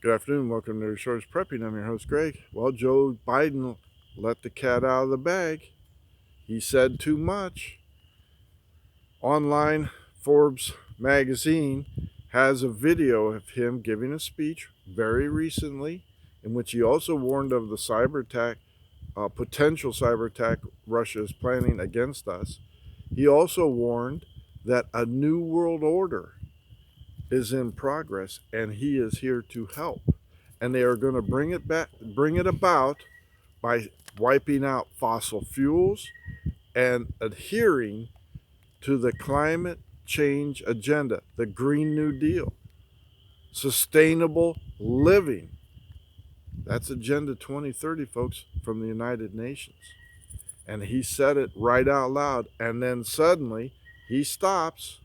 Good afternoon. Welcome to Resource Prepping. I'm your host, Greg. Well, Joe Biden let the cat out of the bag. He said too much. Online, Forbes magazine has a video of him giving a speech very recently in which he also warned of the cyber attack, potential cyber attack Russia is planning against us. He also warned that a new world order is in progress and he is here to help. And they are going to bring it about by wiping out fossil fuels and adhering to the climate change agenda, the Green New Deal, sustainable living. That's Agenda 2030, folks, from the United Nations. And he said it right out loud. And then suddenly he stops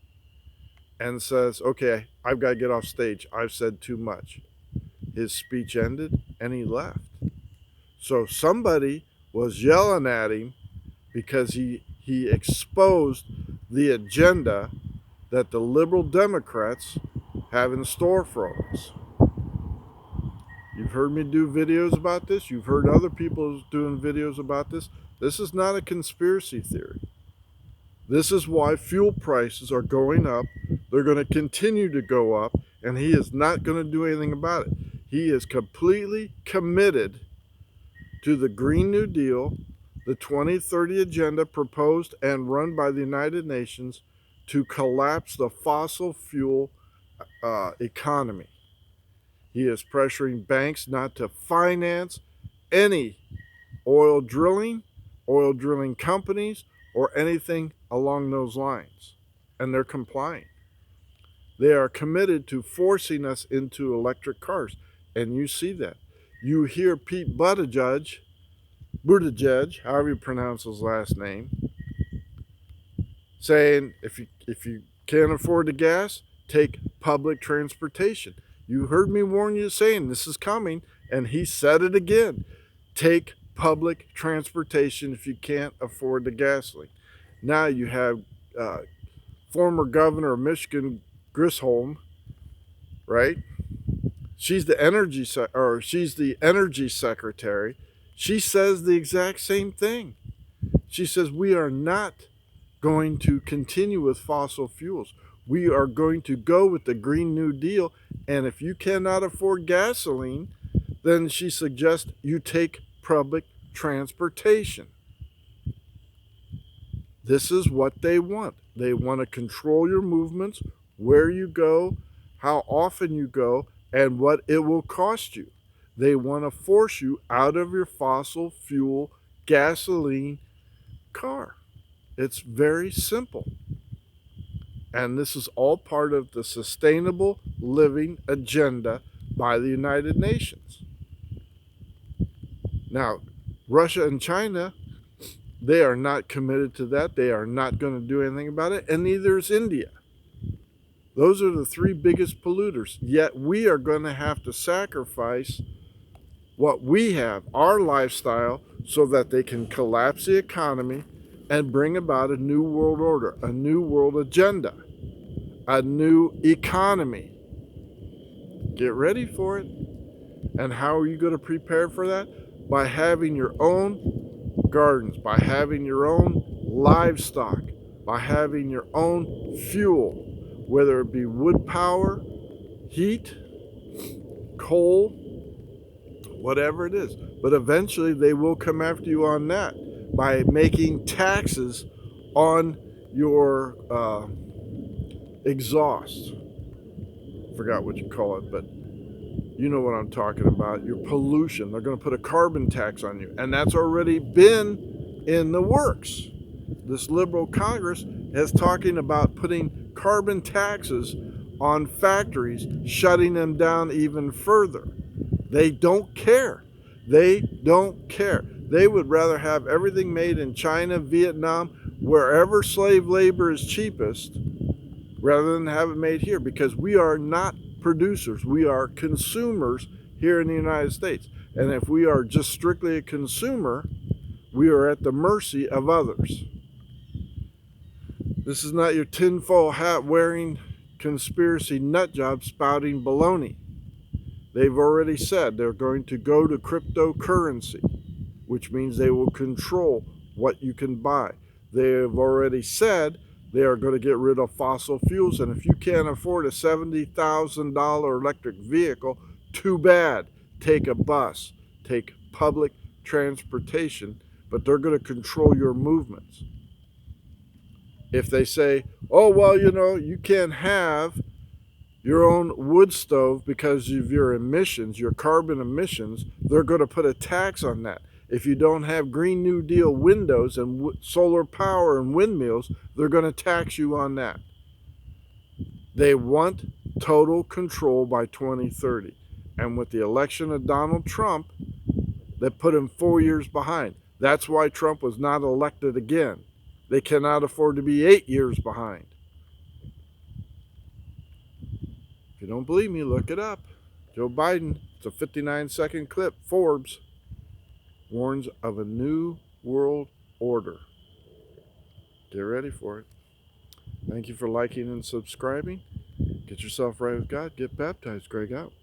and says, okay, I've got to get off stage. I've said too much. His speech ended and he left. So somebody was yelling at him because he exposed the agenda that the liberal Democrats have in store for us. You've heard me do videos about this. You've heard other people doing videos about this. This is not a conspiracy theory. This is why fuel prices are going up. They're going to continue to go up, and he is not going to do anything about it. He is completely committed to the Green New Deal, the 2030 agenda proposed and run by the United Nations to collapse the fossil fuel economy. He is pressuring banks not to finance any oil drilling companies, or anything along those lines. And they're complying. They are committed to forcing us into electric cars. And you see that. You hear Pete Buttigieg, however you pronounce his last name, saying if you can't afford the gas, take public transportation. You heard me warn you saying this is coming, and he said it again. Take public transportation if you can't afford the gasoline. Now you have former governor of Michigan, Grisholm, right? She's the energy secretary. She says the exact same thing. She says we are not going to continue with fossil fuels. We are going to go with the Green New Deal. And if you cannot afford gasoline, then she suggests you take public transportation. This is what they want. They want to control your movements, where you go, how often you go, and what it will cost you. They want to force you out of your fossil fuel gasoline car. It's very simple. And this is all part of the sustainable living agenda by the United Nations. Now, Russia and China, they are not committed to that. They are not going to do anything about it, and neither is India. Those are the three biggest polluters. Yet we are going to have to sacrifice what we have, our lifestyle, so that they can collapse the economy and bring about a new world order, a new world agenda, a new economy. Get ready for it. And how are you going to prepare for that? By having your own gardens, by having your own livestock, by having your own fuel, whether it be wood power, heat, coal, whatever it is. But eventually they will come after you on that by making taxes on your exhaust. Forgot what you call it, but you know what I'm talking about. Your pollution. They're going to put a carbon tax on you. And that's already been in the works. This liberal Congress is talking about putting carbon taxes on factories, shutting them down even further. They don't care. They don't care. They would rather have everything made in China, Vietnam, wherever slave labor is cheapest, rather than have it made here, because we are not producers. We are consumers here in the United States. And if we are just strictly a consumer, we are at the mercy of others. This is not your tinfoil hat wearing conspiracy nut job spouting baloney. They've already said they're going to go to cryptocurrency, which means they will control what you can buy. They have already said they are going to get rid of fossil fuels, and if you can't afford a $70,000 electric vehicle, too bad. Take a bus, take public transportation, but they're going to control your movements. If they say, oh, well, you can't have your own wood stove because of your emissions, your carbon emissions, they're going to put a tax on that. If you don't have Green New Deal windows and solar power and windmills, they're going to tax you on that. They want total control by 2030. And with the election of Donald Trump, they put him 4 years behind. That's why Trump was not elected again. They cannot afford to be 8 years behind. If you don't believe me, look it up. Joe Biden, it's a 59-second clip. Forbes warns of a new world order. Get ready for it. Thank you for liking and subscribing. Get yourself right with God. Get baptized. Greg out.